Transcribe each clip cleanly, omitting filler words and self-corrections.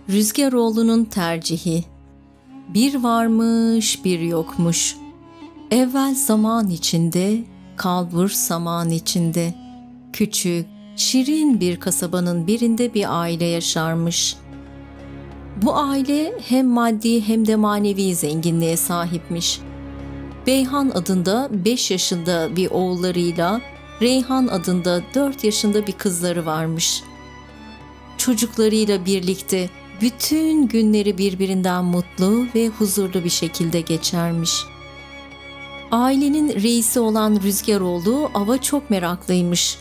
Rüzgaroğlu'nun tercihi. Bir varmış, bir yokmuş. Evvel zaman içinde, kalbur saman içinde. Küçük, şirin bir kasabanın birinde bir aile yaşarmış. Bu aile hem maddi hem de manevi zenginliğe sahipmiş. Beyhan adında 5 yaşında bir oğullarıyla Reyhan adında 4 yaşında bir kızları varmış. Çocuklarıyla birlikte bütün günleri birbirinden mutlu ve huzurlu bir şekilde geçermiş. Ailenin reisi olan Rüzgaroğlu ava çok meraklıymış.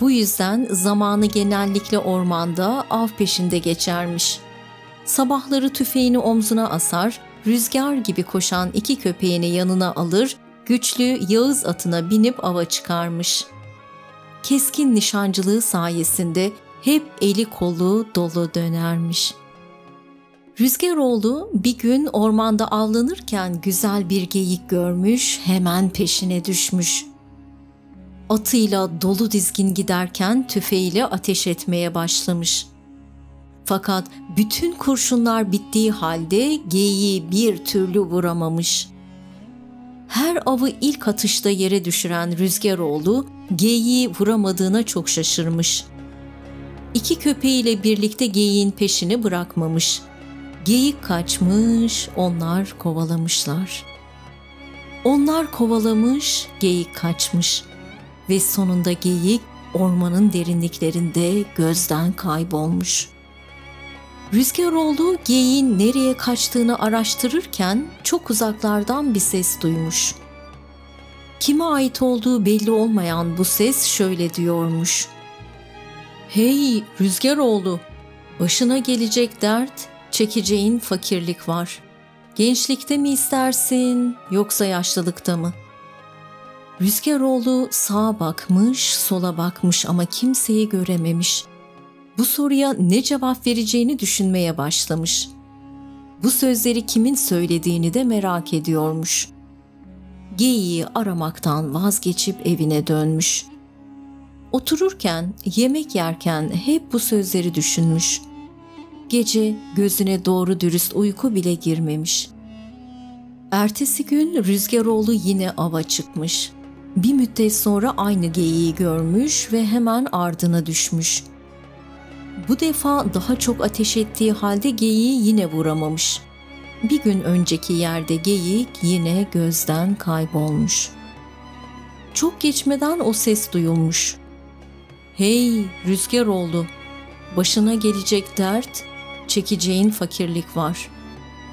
Bu yüzden zamanı genellikle ormanda av peşinde geçermiş. Sabahları tüfeğini omzuna asar, rüzgar gibi koşan 2 köpeğini yanına alır, güçlü Yağız atına binip ava çıkarmış. Keskin nişancılığı sayesinde hep eli kolu dolu dönermiş. Rüzgaroğlu bir gün ormanda avlanırken güzel bir geyik görmüş, hemen peşine düşmüş. Atıyla dolu dizgin giderken tüfeğiyle ateş etmeye başlamış. Fakat bütün kurşunlar bittiği halde geyiği bir türlü vuramamış. Her avı ilk atışta yere düşüren Rüzgaroğlu geyiği vuramadığına çok şaşırmış. 2 köpeğiyle birlikte geyiğin peşini bırakmamış. Geyik kaçmış, onlar kovalamışlar. Onlar kovalamış, geyik kaçmış ve sonunda geyik ormanın derinliklerinde gözden kaybolmuş. Rüzgaroğlu geyiğin nereye kaçtığını araştırırken çok uzaklardan bir ses duymuş. Kime ait olduğu belli olmayan bu ses şöyle diyormuş: "Hey Rüzgaroğlu, başına gelecek dert, çekeceğin fakirlik var. Gençlikte mi istersin yoksa yaşlılıkta mı?" Rüzgaroğlu sağa bakmış, sola bakmış ama kimseyi görememiş. Bu soruya ne cevap vereceğini düşünmeye başlamış. Bu sözleri kimin söylediğini de merak ediyormuş. Geyiği aramaktan vazgeçip evine dönmüş. Otururken, yemek yerken hep bu sözleri düşünmüş. Gece gözüne doğru dürüst uyku bile girmemiş. Ertesi gün Rüzgaroğlu yine ava çıkmış. Bir müddet sonra aynı geyiği görmüş ve hemen ardına düşmüş. Bu defa daha çok ateş ettiği halde geyiği yine vuramamış. Bir gün önceki yerde geyik yine gözden kaybolmuş. Çok geçmeden o ses duyulmuş. "Hey Rüzgaroğlu, başına gelecek dert, çekeceğin fakirlik var.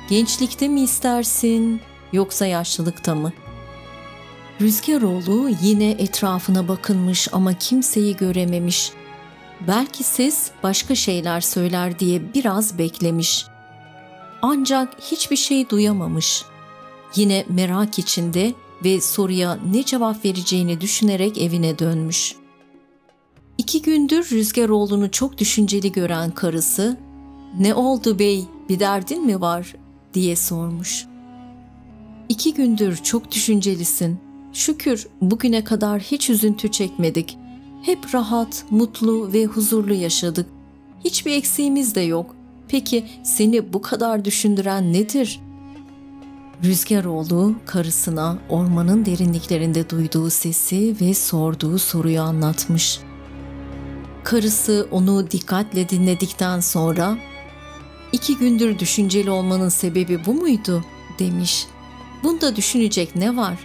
Gençlikte mi istersin yoksa yaşlılıkta mı?" Rüzgaroğlu yine etrafına bakınmış ama kimseyi görememiş. Belki ses başka şeyler söyler diye biraz beklemiş. Ancak hiçbir şey duyamamış. Yine merak içinde ve soruya ne cevap vereceğini düşünerek evine dönmüş. 2 gündür Rüzgaroğlu'nu çok düşünceli gören karısı, "Ne oldu bey, bir derdin mi var?" diye sormuş. "2 gündür çok düşüncelisin. Şükür bugüne kadar hiç üzüntü çekmedik. Hep rahat, mutlu ve huzurlu yaşadık. Hiçbir eksiğimiz de yok. Peki seni bu kadar düşündüren nedir?" Rüzgaroğlu karısına ormanın derinliklerinde duyduğu sesi ve sorduğu soruyu anlatmış. Karısı onu dikkatle dinledikten sonra, "2 gündür düşünceli olmanın sebebi bu muydu?" demiş. "Bunda düşünecek ne var?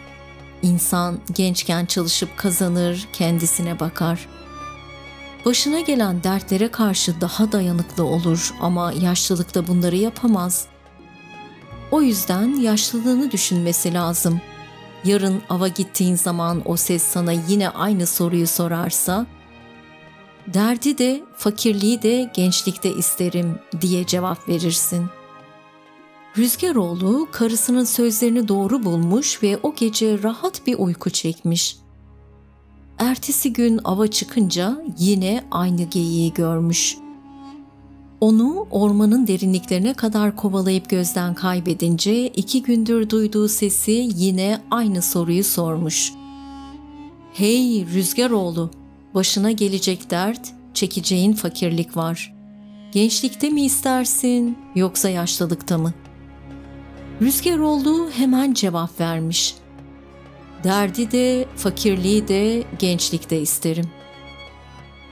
İnsan gençken çalışıp kazanır, kendisine bakar. Başına gelen dertlere karşı daha dayanıklı olur ama yaşlılıkta bunları yapamaz. O yüzden yaşlılığını düşünmesi lazım. Yarın ava gittiğin zaman o ses sana yine aynı soruyu sorarsa, derdi de fakirliği de gençlikte isterim diye cevap verirsin." Rüzgaroğlu karısının sözlerini doğru bulmuş ve o gece rahat bir uyku çekmiş. Ertesi gün ava çıkınca yine aynı geyiği görmüş. Onu ormanın derinliklerine kadar kovalayıp gözden kaybedince 2 gündür duyduğu sesi yine aynı soruyu sormuş. "Hey Rüzgaroğlu, başına gelecek dert, çekeceğin fakirlik var. Gençlikte mi istersin yoksa yaşlılıkta mı? Rüzgaroğlu hemen cevap vermiş. Derdi de, fakirliği de gençlikte isterim.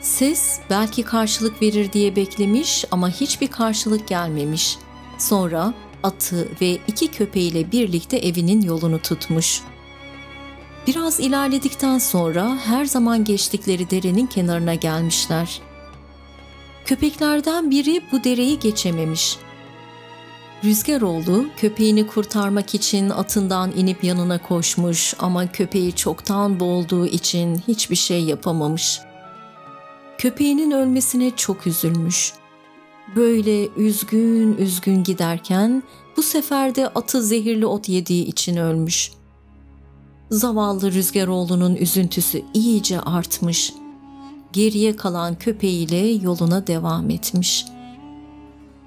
Ses belki karşılık verir diye beklemiş ama hiçbir karşılık gelmemiş. Sonra atı ve 2 köpeğiyle birlikte evinin yolunu tutmuş. Biraz ilerledikten sonra her zaman geçtikleri derenin kenarına gelmişler. Köpeklerden biri bu dereyi geçememiş. Rüzgaroğlu köpeğini kurtarmak için atından inip yanına koşmuş ama köpeği çoktan boğulduğu için hiçbir şey yapamamış. Köpeğinin ölmesine çok üzülmüş. Böyle üzgün üzgün giderken bu sefer de atı zehirli ot yediği için ölmüş. Zavallı Rüzgaroğlu'nun üzüntüsü iyice artmış. Geriye kalan köpeğiyle yoluna devam etmiş.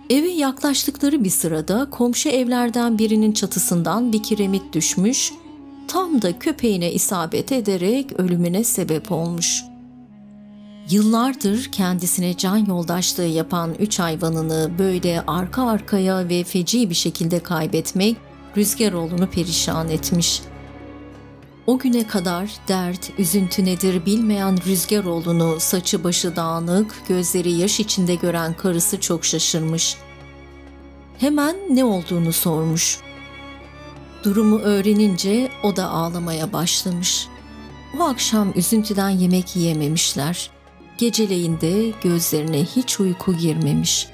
Eve yaklaştıkları bir sırada komşu evlerden birinin çatısından bir kiremit düşmüş, tam da köpeğine isabet ederek ölümüne sebep olmuş. Yıllardır kendisine can yoldaşlığı yapan 3 hayvanını böyle arka arkaya ve feci bir şekilde kaybetmek Rüzgaroğlu'nu perişan etmiş. O güne kadar dert, üzüntü nedir bilmeyen Rüzgaroğlu'nu saçı başı dağınık, gözleri yaş içinde gören karısı çok şaşırmış. Hemen ne olduğunu sormuş. Durumu öğrenince o da ağlamaya başlamış. O akşam üzüntüden yemek yiyememişler. Geceleyin de gözlerine hiç uyku girmemiş.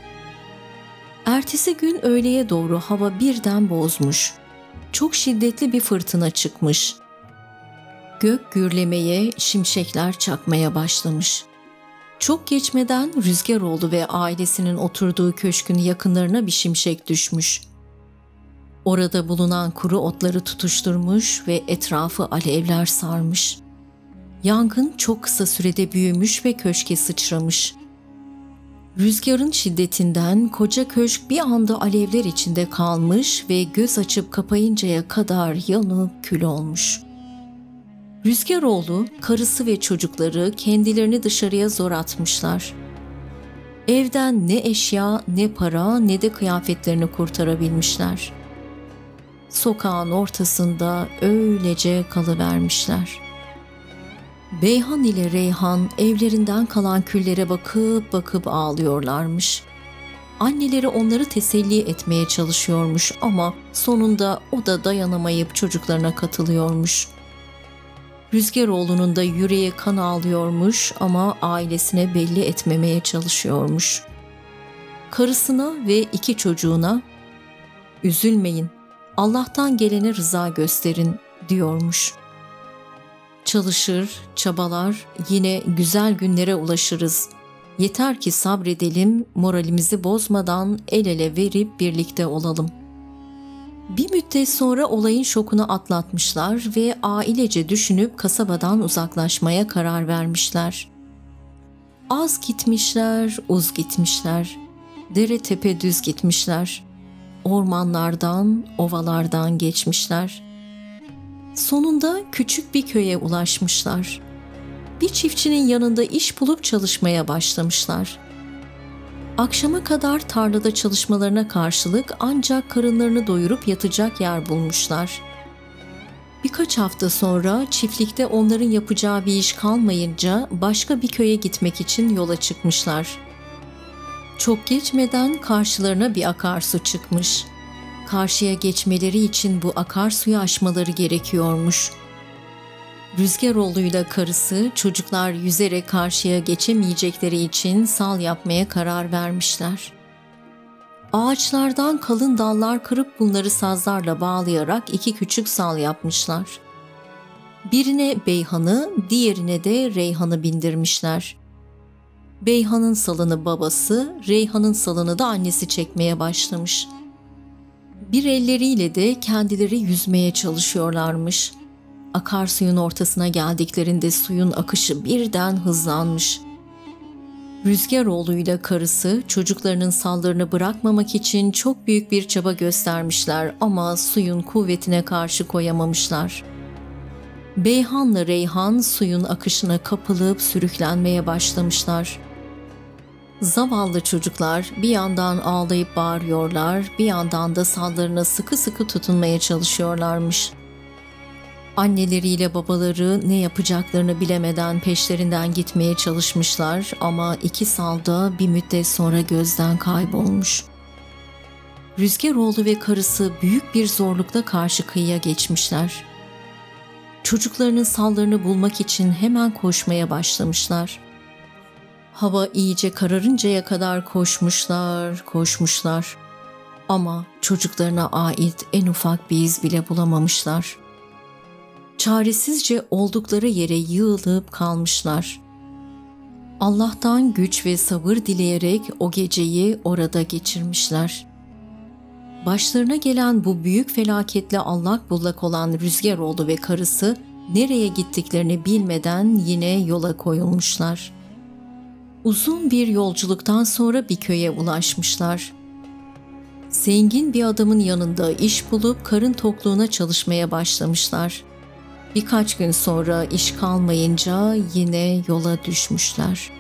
Ertesi gün öğleye doğru hava birden bozmuş. Çok şiddetli bir fırtına çıkmış. Gök gürlemeye, şimşekler çakmaya başlamış. Çok geçmeden Rüzgaroğlu ve ailesinin oturduğu köşkün yakınlarına bir şimşek düşmüş. Orada bulunan kuru otları tutuşturmuş ve etrafı alevler sarmış. Yangın çok kısa sürede büyümüş ve köşke sıçramış. Rüzgarın şiddetinden koca köşk bir anda alevler içinde kalmış ve göz açıp kapayıncaya kadar yanıp kül olmuş. Rüzgaroğlu, karısı ve çocukları kendilerini dışarıya zor atmışlar. Evden ne eşya, ne para, ne de kıyafetlerini kurtarabilmişler. Sokağın ortasında öylece kalıvermişler. Beyhan ile Reyhan evlerinden kalan küllere bakıp bakıp ağlıyorlarmış. Anneleri onları teselli etmeye çalışıyormuş ama sonunda o da dayanamayıp çocuklarına katılıyormuş. Rüzgaroğlu'nun da yüreği kan ağlıyormuş ama ailesine belli etmemeye çalışıyormuş. Karısına ve 2 çocuğuna "Üzülmeyin, Allah'tan gelene rıza gösterin" diyormuş. Çalışır, çabalar, yine güzel günlere ulaşırız. Yeter ki sabredelim, moralimizi bozmadan el ele verip birlikte olalım. Bir müddet sonra olayın şokunu atlatmışlar ve ailece düşünüp kasabadan uzaklaşmaya karar vermişler. Az gitmişler, uz gitmişler. Dere tepe düz gitmişler. Ormanlardan, ovalardan geçmişler. Sonunda küçük bir köye ulaşmışlar. Bir çiftçinin yanında iş bulup çalışmaya başlamışlar. Akşama kadar tarlada çalışmalarına karşılık ancak karınlarını doyurup yatacak yer bulmuşlar. Birkaç hafta sonra çiftlikte onların yapacağı bir iş kalmayınca başka bir köye gitmek için yola çıkmışlar. Çok geçmeden karşılarına bir akarsu çıkmış. Karşıya geçmeleri için bu akarsuyu aşmaları gerekiyormuş. Rüzgaroğlu'yla karısı çocuklar yüzerek karşıya geçemeyecekleri için sal yapmaya karar vermişler. Ağaçlardan kalın dallar kırıp bunları sazlarla bağlayarak 2 küçük sal yapmışlar. Birine Beyhan'ı, diğerine de Reyhan'ı bindirmişler. Beyhan'ın salını babası, Reyhan'ın salını da annesi çekmeye başlamış. Bir elleriyle de kendileri yüzmeye çalışıyorlarmış. Akarsuyun ortasına geldiklerinde suyun akışı birden hızlanmış. Rüzgaroğlu'yla karısı çocuklarının sallarını bırakmamak için çok büyük bir çaba göstermişler ama suyun kuvvetine karşı koyamamışlar. Beyhan'la Reyhan suyun akışına kapılıp sürüklenmeye başlamışlar. Zavallı çocuklar bir yandan ağlayıp bağırıyorlar, bir yandan da sallarına sıkı sıkı tutunmaya çalışıyorlarmış. Anneleriyle babaları ne yapacaklarını bilemeden peşlerinden gitmeye çalışmışlar ama iki sal da bir müddet sonra gözden kaybolmuş. Rüzgaroğlu ve karısı büyük bir zorlukla karşı kıyıya geçmişler. Çocuklarının sallarını bulmak için hemen koşmaya başlamışlar. Hava iyice kararıncaya kadar koşmuşlar ama çocuklarına ait en ufak bir iz bile bulamamışlar. Çaresizce oldukları yere yığılıp kalmışlar. Allah'tan güç ve sabır dileyerek o geceyi orada geçirmişler. Başlarına gelen bu büyük felaketle allak bullak olan Rüzgaroğlu ve karısı nereye gittiklerini bilmeden yine yola koyulmuşlar. Uzun bir yolculuktan sonra bir köye ulaşmışlar. Zengin bir adamın yanında iş bulup karın tokluğuna çalışmaya başlamışlar. Birkaç gün sonra iş kalmayınca yine yola düşmüşler.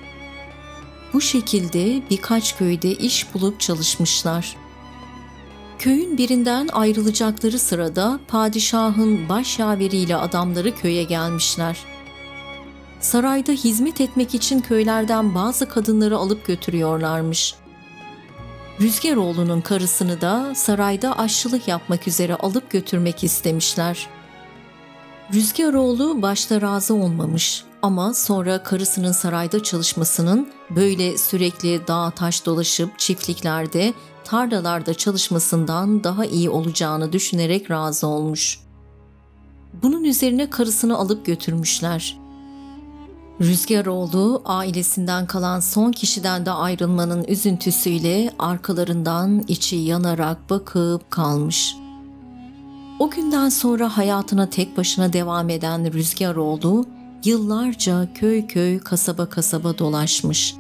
Bu şekilde birkaç köyde iş bulup çalışmışlar. Köyün birinden ayrılacakları sırada padişahın başyaveriyle adamları köye gelmişler. Sarayda hizmet etmek için köylerden bazı kadınları alıp götürüyorlarmış. Rüzgaroğlu'nun karısını da sarayda aşçılık yapmak üzere alıp götürmek istemişler. Rüzgaroğlu başta razı olmamış ama sonra karısının sarayda çalışmasının böyle sürekli dağ taş dolaşıp çiftliklerde, tarlalarda çalışmasından daha iyi olacağını düşünerek razı olmuş. Bunun üzerine karısını alıp götürmüşler. Rüzgaroğlu ailesinden kalan son kişiden de ayrılmanın üzüntüsüyle arkalarından içi yanarak bakıp kalmış. O günden sonra hayatına tek başına devam eden Rüzgaroğlu yıllarca köy köy kasaba kasaba dolaşmış.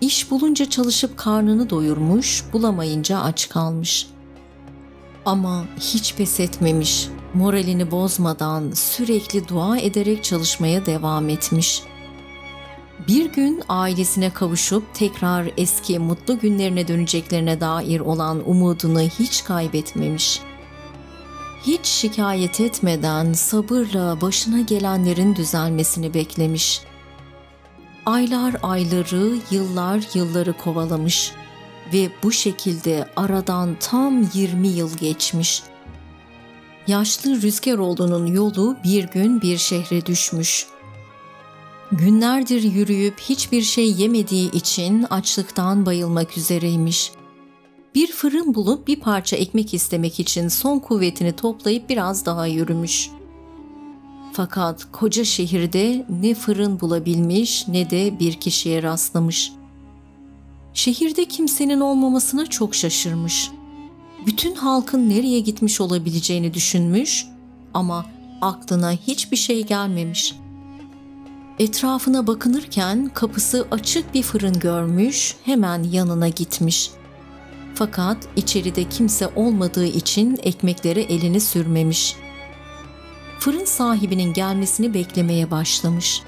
İş bulunca çalışıp karnını doyurmuş, bulamayınca aç kalmış. Ama hiç pes etmemiş, moralini bozmadan sürekli dua ederek çalışmaya devam etmiş. Bir gün ailesine kavuşup tekrar eski mutlu günlerine döneceklerine dair olan umudunu hiç kaybetmemiş. Hiç şikayet etmeden sabırla başına gelenlerin düzelmesini beklemiş. Aylar ayları, yıllar yılları kovalamış ve bu şekilde aradan tam 20 yıl geçmiş. Yaşlı Rüzgaroğlu'nun yolu bir gün bir şehre düşmüş. Günlerdir yürüyüp hiçbir şey yemediği için açlıktan bayılmak üzereymiş. Bir fırın bulup bir parça ekmek istemek için son kuvvetini toplayıp biraz daha yürümüş. Fakat koca şehirde ne fırın bulabilmiş ne de bir kişiye rastlamış. Şehirde kimsenin olmamasına çok şaşırmış. Bütün halkın nereye gitmiş olabileceğini düşünmüş ama aklına hiçbir şey gelmemiş. Etrafına bakınırken kapısı açık bir fırın görmüş, hemen yanına gitmiş. Fakat içeride kimse olmadığı için ekmeklere elini sürmemiş. Fırın sahibinin gelmesini beklemeye başlamış.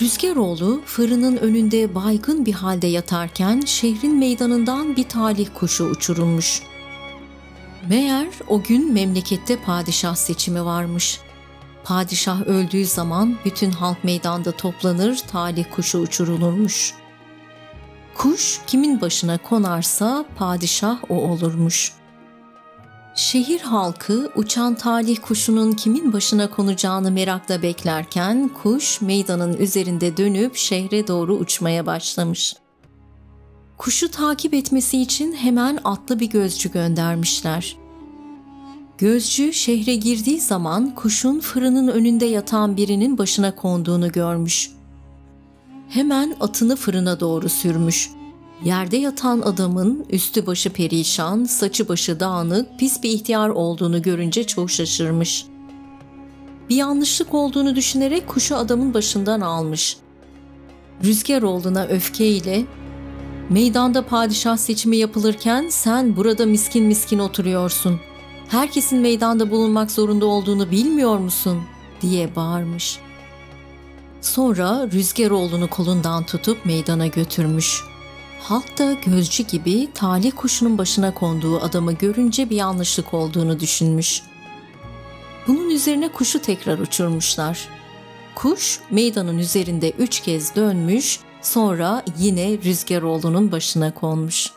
Rüzgaroğlu fırının önünde baygın bir halde yatarken şehrin meydanından bir talih kuşu uçurulmuş. Meğer o gün memlekette padişah seçimi varmış. Padişah öldüğü zaman bütün halk meydanda toplanır, talih kuşu uçurulurmuş. Kuş kimin başına konarsa padişah o olurmuş. Şehir halkı uçan talih kuşunun kimin başına konacağını merakla beklerken kuş meydanın üzerinde dönüp şehre doğru uçmaya başlamış. Kuşu takip etmesi için hemen atlı bir gözcü göndermişler. Gözcü şehre girdiği zaman kuşun fırının önünde yatan birinin başına konduğunu görmüş. Hemen atını fırına doğru sürmüş. Yerde yatan adamın üstü başı perişan, saçı başı dağınık, pis bir ihtiyar olduğunu görünce çok şaşırmış. Bir yanlışlık olduğunu düşünerek kuşu adamın başından almış. Rüzgaroğlu'na öfkeyle, "Meydanda padişah seçimi yapılırken sen burada miskin miskin oturuyorsun. Herkesin meydanda bulunmak zorunda olduğunu bilmiyor musun?" diye bağırmış. Sonra Rüzgaroğlu'nu kolundan tutup meydana götürmüş. Halk da gözcü gibi talih kuşunun başına konduğu adamı görünce bir yanlışlık olduğunu düşünmüş. Bunun üzerine kuşu tekrar uçurmuşlar. Kuş meydanın üzerinde 3 kez dönmüş, sonra yine Rüzgaroğlu'nun başına konmuş.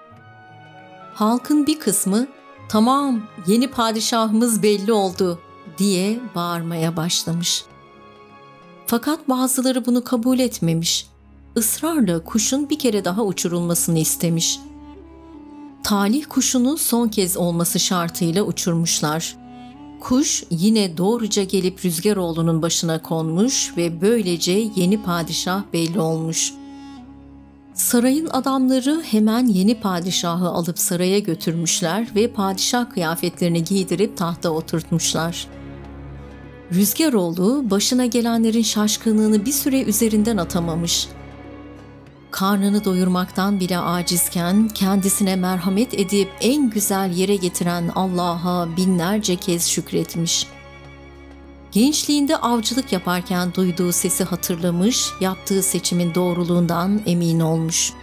Halkın bir kısmı "Tamam, yeni padişahımız belli oldu" diye bağırmaya başlamış. Fakat bazıları bunu kabul etmemiş. Israrla kuşun bir kere daha uçurulmasını istemiş. Talih kuşunu son kez olması şartıyla uçurmuşlar. Kuş yine doğruca gelip Rüzgaroğlu'nun başına konmuş ve böylece yeni padişah belli olmuş. Sarayın adamları hemen yeni padişahı alıp saraya götürmüşler ve padişah kıyafetlerini giydirip tahta oturtmuşlar. Rüzgaroğlu başına gelenlerin şaşkınlığını bir süre üzerinden atamamış. Karnını doyurmaktan bile acizken kendisine merhamet edip en güzel yere getiren Allah'a binlerce kez şükretmiş. Gençliğinde avcılık yaparken duyduğu sesi hatırlamış, yaptığı seçimin doğruluğundan emin olmuş.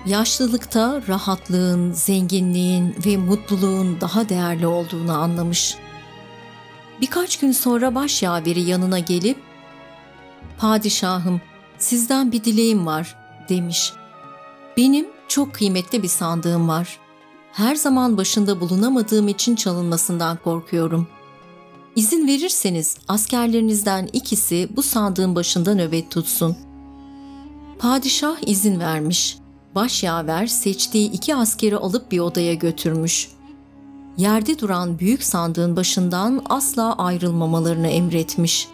Yaşlılıkta rahatlığın, zenginliğin ve mutluluğun daha değerli olduğunu anlamış. Birkaç gün sonra başyaveri yanına gelip "Padişahım, sizden bir dileğim var" demiş. "Benim çok kıymetli bir sandığım var. Her zaman başında bulunamadığım için çalınmasından korkuyorum. İzin verirseniz askerlerinizden ikisi bu sandığın başında nöbet tutsun." Padişah izin vermiş. Başyaver seçtiği 2 askeri alıp bir odaya götürmüş. Yerde duran büyük sandığın başından asla ayrılmamalarını emretmiş.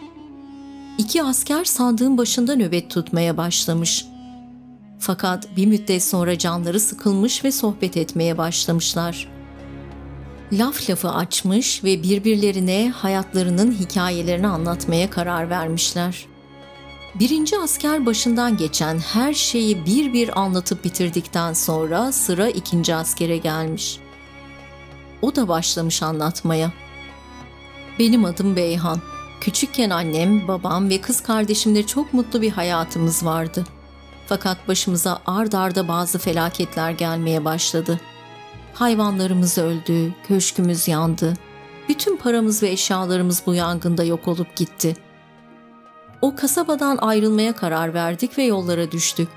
2 asker sandığın başında nöbet tutmaya başlamış. Fakat bir müddet sonra canları sıkılmış ve sohbet etmeye başlamışlar. Laf lafı açmış ve birbirlerine hayatlarının hikayelerini anlatmaya karar vermişler. 1. asker başından geçen her şeyi bir bir anlatıp bitirdikten sonra sıra 2. askere gelmiş. O da başlamış anlatmaya. "Benim adım Beyhan. Küçükken annem, babam ve kız kardeşimle çok mutlu bir hayatımız vardı. Fakat başımıza ard arda bazı felaketler gelmeye başladı. Hayvanlarımız öldü, köşkümüz yandı. Bütün paramız ve eşyalarımız bu yangında yok olup gitti. O kasabadan ayrılmaya karar verdik ve yollara düştük.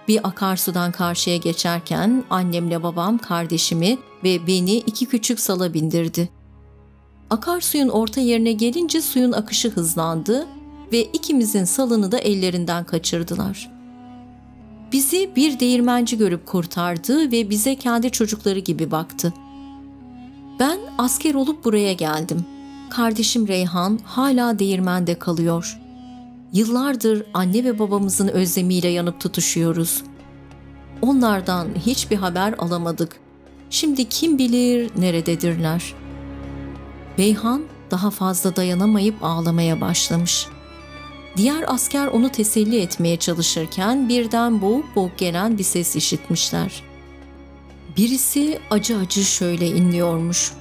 Bir akarsudan karşıya geçerken annemle babam kardeşimi ve beni 2 küçük sala bindirdi. Akarsuyun orta yerine gelince suyun akışı hızlandı ve ikimizin salını da ellerinden kaçırdılar. Bizi bir değirmenci görüp kurtardı ve bize kendi çocukları gibi baktı. Ben asker olup buraya geldim. Kardeşim Reyhan hala değirmende kalıyor. Yıllardır anne ve babamızın özlemiyle yanıp tutuşuyoruz. Onlardan hiçbir haber alamadık. Şimdi kim bilir nerededirler." Beyhan daha fazla dayanamayıp ağlamaya başlamış. Diğer asker onu teselli etmeye çalışırken birden boğuk boğuk gelen bir ses işitmişler. Birisi acı acı şöyle inliyormuş: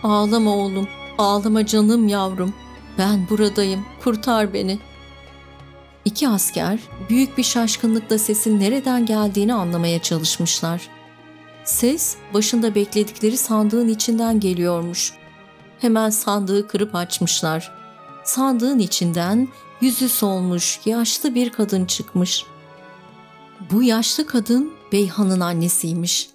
"Ağlama oğlum, ağlama canım yavrum. Ben buradayım, kurtar beni." 2 asker büyük bir şaşkınlıkla sesin nereden geldiğini anlamaya çalışmışlar. Ses başında bekledikleri sandığın içinden geliyormuş. Hemen sandığı kırıp açmışlar. Sandığın içinden yüzü solmuş yaşlı bir kadın çıkmış. Bu yaşlı kadın Beyhan'ın annesiymiş.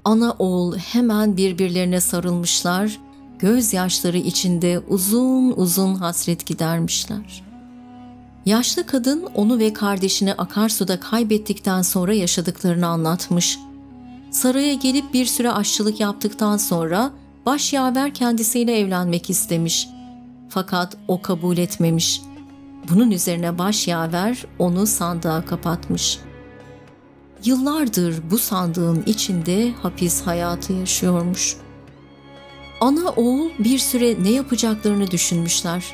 Ana oğul hemen birbirlerine sarılmışlar, gözyaşları içinde uzun uzun hasret gidermişler. Yaşlı kadın onu ve kardeşini akarsuda kaybettikten sonra yaşadıklarını anlatmış. Saraya gelip bir süre aşçılık yaptıktan sonra başyaver kendisiyle evlenmek istemiş. Fakat o kabul etmemiş. Bunun üzerine başyaver onu sandığa kapatmış. Yıllardır bu sandığın içinde hapis hayatı yaşıyormuş. Ana oğul bir süre ne yapacaklarını düşünmüşler.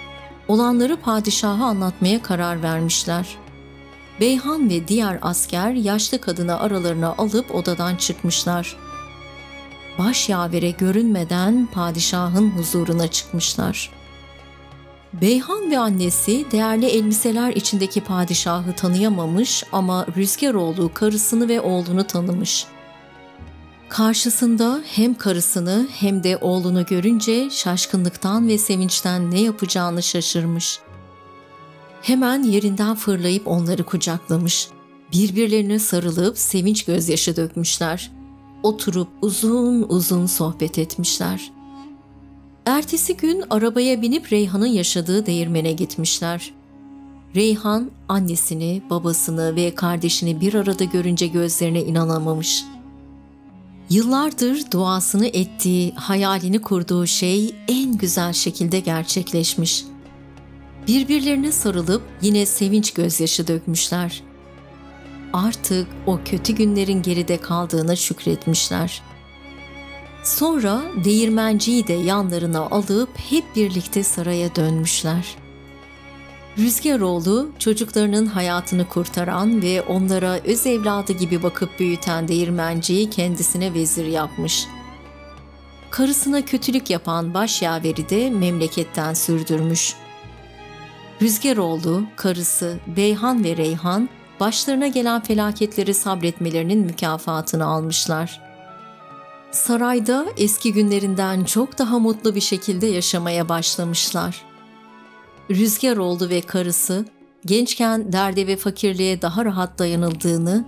Olanları padişaha anlatmaya karar vermişler. Beyhan ve diğer asker yaşlı kadını aralarına alıp odadan çıkmışlar. Başyavere görünmeden padişahın huzuruna çıkmışlar. Beyhan ve annesi değerli elbiseler içindeki padişahı tanıyamamış ama Rüzgaroğlu karısını ve oğlunu tanımış. Karşısında hem karısını hem de oğlunu görünce şaşkınlıktan ve sevinçten ne yapacağını şaşırmış. Hemen yerinden fırlayıp onları kucaklamış. Birbirlerine sarılıp sevinç gözyaşı dökmüşler. Oturup uzun uzun sohbet etmişler. Ertesi gün arabaya binip Reyhan'ın yaşadığı değirmene gitmişler. Reyhan annesini, babasını ve kardeşini bir arada görünce gözlerine inanamamış. Yıllardır duasını ettiği, hayalini kurduğu şey en güzel şekilde gerçekleşmiş. Birbirlerine sarılıp yine sevinç gözyaşı dökmüşler. Artık o kötü günlerin geride kaldığına şükretmişler. Sonra değirmenciyi de yanlarına alıp hep birlikte saraya dönmüşler. Rüzgaroğlu çocuklarının hayatını kurtaran ve onlara öz evladı gibi bakıp büyüten değirmenciyi kendisine vezir yapmış. Karısına kötülük yapan başyaveri de memleketten sürdürmüş. Rüzgaroğlu, karısı Beyhan ve Reyhan başlarına gelen felaketleri sabretmelerinin mükafatını almışlar. Sarayda eski günlerinden çok daha mutlu bir şekilde yaşamaya başlamışlar. Rüzgaroğlu ve karısı gençken derde ve fakirliğe daha rahat dayanıldığını,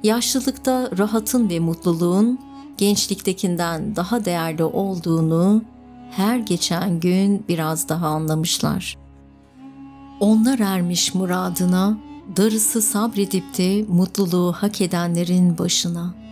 yaşlılıkta rahatın ve mutluluğun gençliktekinden daha değerli olduğunu her geçen gün biraz daha anlamışlar. Onlar ermiş muradına, darısı sabredip de mutluluğu hak edenlerin başına.